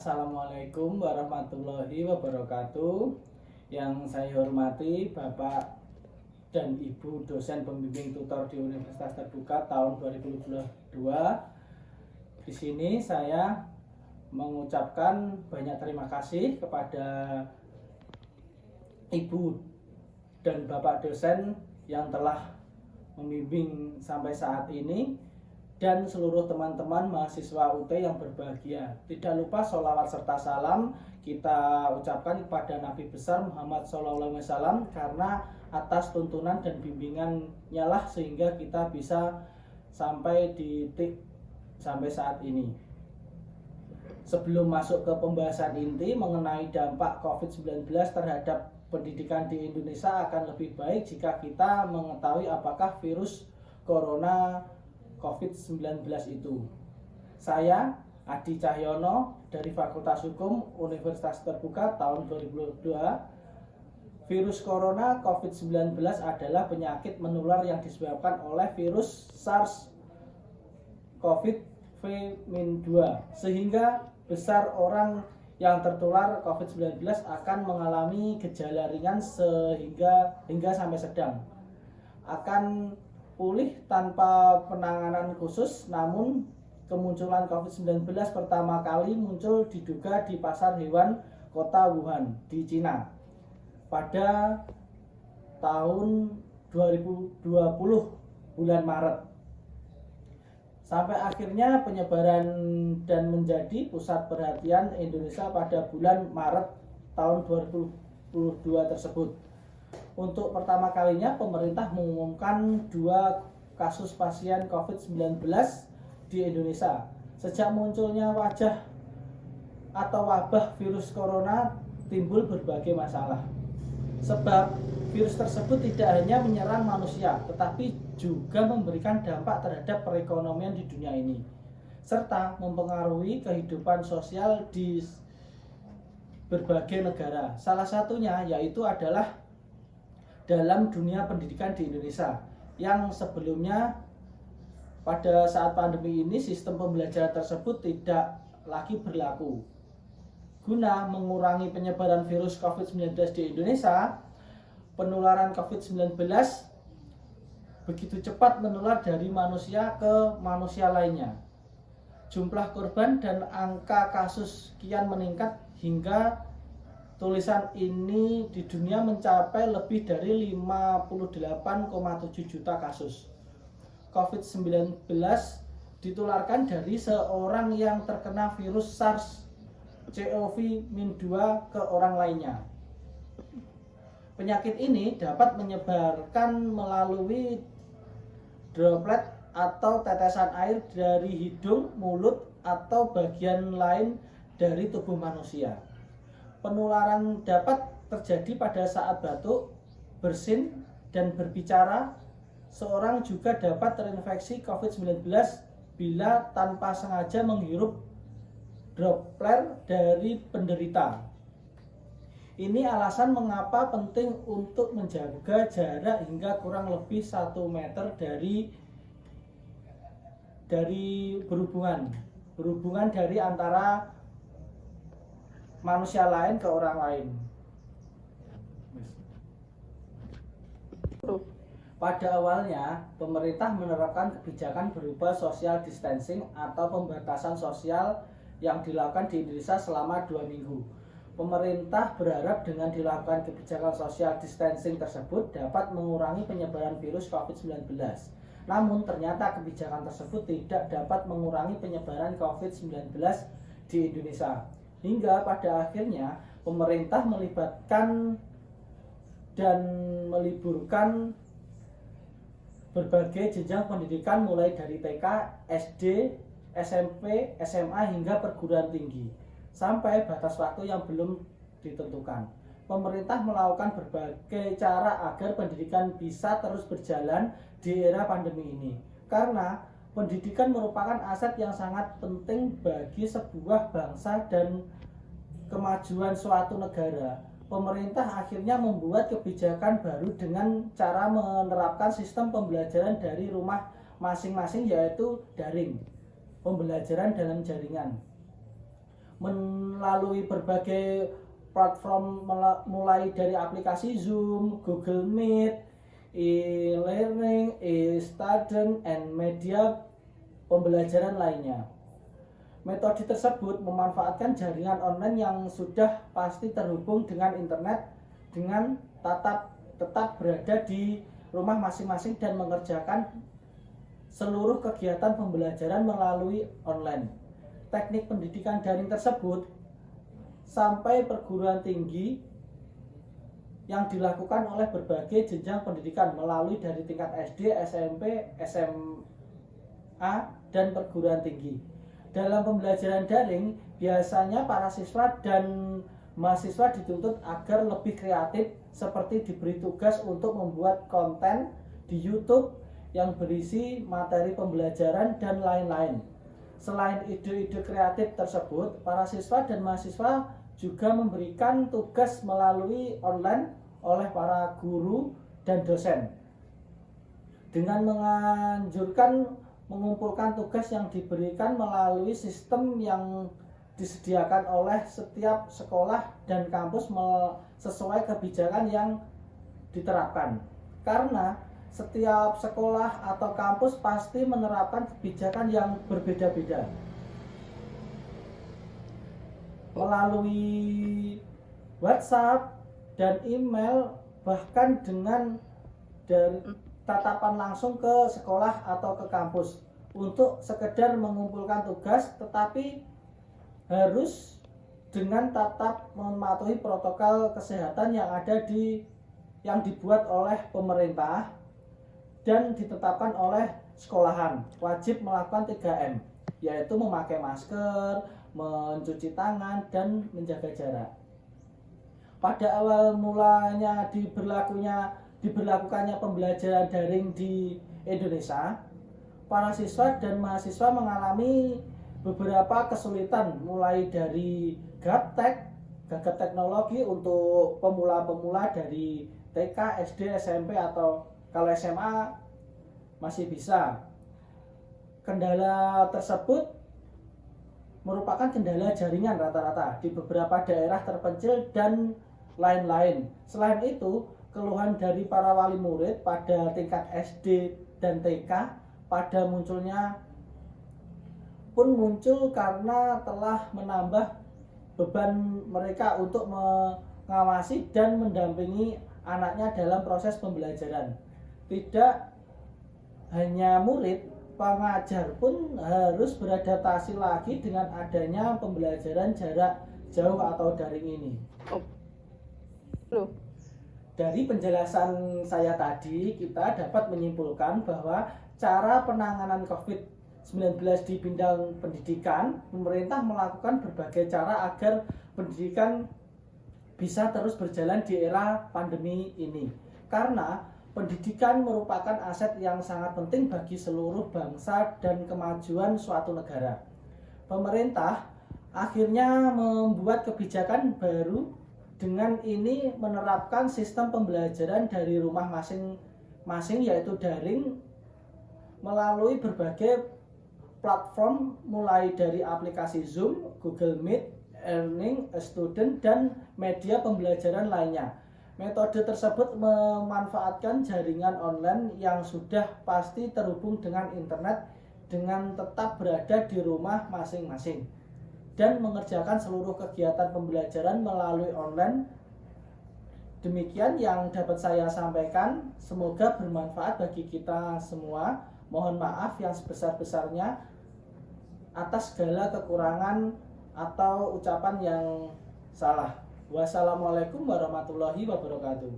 Assalamualaikum warahmatullahi wabarakatuh. Yang saya hormati Bapak dan Ibu dosen pembimbing tutor di Universitas Terbuka tahun 2022. Di sini saya mengucapkan banyak terima kasih kepada Ibu dan Bapak dosen yang telah membimbing sampai saat ini, dan seluruh teman-teman mahasiswa UT yang berbahagia. Tidak lupa sholawat serta salam kita ucapkan kepada Nabi besar Muhammad SAW, karena atas tuntunan dan bimbingannya lah sehingga kita bisa sampai di titik sampai saat ini. Sebelum masuk ke pembahasan inti mengenai dampak COVID-19 terhadap pendidikan di Indonesia, akan lebih baik jika kita mengetahui apakah virus corona COVID-19 itu. Saya Adi Cahyono dari Fakultas Hukum Universitas Terbuka tahun 2022. Virus corona COVID-19 adalah penyakit menular yang disebabkan oleh virus SARS-CoV-2, sehingga besar orang yang tertular COVID-19 akan mengalami gejala ringan hingga sampai sedang. Akan pulih tanpa penanganan khusus, namun kemunculan COVID-19 pertama kali muncul diduga di pasar hewan kota Wuhan di Cina pada tahun 2020 bulan Maret, sampai akhirnya penyebaran dan menjadi pusat perhatian Indonesia pada bulan Maret tahun 2022 tersebut. Untuk pertama kalinya pemerintah mengumumkan 2 kasus pasien COVID-19 di Indonesia. Sejak munculnya wabah virus corona, timbul berbagai masalah. Sebab virus tersebut tidak hanya menyerang manusia, tetapi juga memberikan dampak terhadap perekonomian di dunia ini, serta mempengaruhi kehidupan sosial di berbagai negara. Salah satunya yaitu adalah dalam dunia pendidikan di Indonesia, yang sebelumnya pada saat pandemi ini sistem pembelajaran tersebut tidak lagi berlaku. Guna mengurangi penyebaran virus COVID-19 di Indonesia, penularan COVID-19 begitu cepat menular dari manusia ke manusia lainnya. Jumlah korban dan angka kasus kian meningkat hingga tulisan ini di dunia mencapai lebih dari 58,7 juta kasus. COVID-19 ditularkan dari seorang yang terkena virus SARS-CoV-2 ke orang lainnya. Penyakit ini dapat menyebarkan melalui droplet atau tetesan air dari hidung, mulut, atau bagian lain dari tubuh manusia. Penularan dapat terjadi pada saat batuk, bersin, dan berbicara. Seorang juga dapat terinfeksi COVID-19 bila tanpa sengaja menghirup droplet dari penderita. Ini alasan mengapa penting untuk menjaga jarak hingga kurang lebih 1 meter dari berhubungan dari antara manusia lain ke orang lain. Pada awalnya, pemerintah menerapkan kebijakan berupa social distancing atau pembatasan sosial yang dilakukan di Indonesia selama 2 minggu. Pemerintah berharap dengan dilakukan kebijakan social distancing tersebut dapat mengurangi penyebaran virus COVID-19. Namun ternyata kebijakan tersebut tidak dapat mengurangi penyebaran COVID-19 di Indonesia. Hingga pada akhirnya pemerintah melibatkan dan meliburkan berbagai jenjang pendidikan mulai dari TK, SD, SMP, SMA hingga perguruan tinggi sampai batas waktu yang belum ditentukan. Pemerintah melakukan berbagai cara agar pendidikan bisa terus berjalan di era pandemi ini, karena pendidikan merupakan aset yang sangat penting bagi sebuah bangsa dan kemajuan suatu negara. Pemerintah akhirnya membuat kebijakan baru dengan cara menerapkan sistem pembelajaran dari rumah masing-masing, yaitu daring, pembelajaran dalam jaringan. melalui berbagai platform mulai dari aplikasi Zoom, Google Meet, e-learning, e-student, and media pembelajaran lainnya. Metode tersebut memanfaatkan jaringan online yang sudah pasti terhubung dengan internet dengan tetap berada di rumah masing-masing dan mengerjakan seluruh kegiatan pembelajaran melalui online. Teknik pendidikan daring tersebut sampai perguruan tinggi yang dilakukan oleh berbagai jenjang pendidikan melalui dari tingkat SD, SMP, SMA, dan perguruan tinggi. Dalam pembelajaran daring, biasanya para siswa dan mahasiswa dituntut agar lebih kreatif, seperti diberi tugas untuk membuat konten di YouTube yang berisi materi pembelajaran dan lain-lain. Selain ide-ide kreatif tersebut, para siswa dan mahasiswa juga memberikan tugas melalui online oleh para guru dan dosen dengan menganjurkan mengumpulkan tugas yang diberikan melalui sistem yang disediakan oleh setiap sekolah dan kampus sesuai kebijakan yang diterapkan. Karena setiap sekolah atau kampus pasti menerapkan kebijakan yang berbeda-beda. Melalui WhatsApp dan email, bahkan dengan dari tatapan langsung ke sekolah atau ke kampus untuk sekedar mengumpulkan tugas, tetapi harus dengan tetap mematuhi protokol kesehatan yang dibuat oleh pemerintah dan ditetapkan oleh sekolahan. Wajib melakukan 3M, yaitu memakai masker, mencuci tangan, dan menjaga jarak. Pada awal mulanya diberlakukannya pembelajaran daring di Indonesia, para siswa dan mahasiswa mengalami beberapa kesulitan, mulai dari gaptek, gagap teknologi untuk pemula-pemula dari TK, SD, SMP, atau kalau SMA masih bisa. Kendala tersebut merupakan kendala jaringan rata-rata di beberapa daerah terpencil dan lain-lain. Selain itu, keluhan dari para wali murid pada tingkat SD dan TK pada munculnya pun muncul karena telah menambah beban mereka untuk mengawasi dan mendampingi anaknya dalam proses pembelajaran. Tidak hanya murid, pengajar pun harus beradaptasi lagi dengan adanya pembelajaran jarak jauh atau daring ini. Dari penjelasan saya tadi, kita dapat menyimpulkan bahwa cara penanganan COVID-19 di bidang pendidikan, pemerintah melakukan berbagai cara agar pendidikan bisa terus berjalan di era pandemi ini. Karena pendidikan merupakan aset yang sangat penting bagi seluruh bangsa dan kemajuan suatu negara. Pemerintah akhirnya membuat kebijakan baru dengan ini menerapkan sistem pembelajaran dari rumah masing-masing, yaitu daring, melalui berbagai platform mulai dari aplikasi Zoom, Google Meet, e-learning, e-student, dan media pembelajaran lainnya. Metode tersebut memanfaatkan jaringan online yang sudah pasti terhubung dengan internet dengan tetap berada di rumah masing-masing dan mengerjakan seluruh kegiatan pembelajaran melalui online. Demikian yang dapat saya sampaikan. Semoga bermanfaat bagi kita semua. Mohon maaf yang sebesar-besarnya atas segala kekurangan atau ucapan yang salah. Wassalamualaikum warahmatullahi wabarakatuh.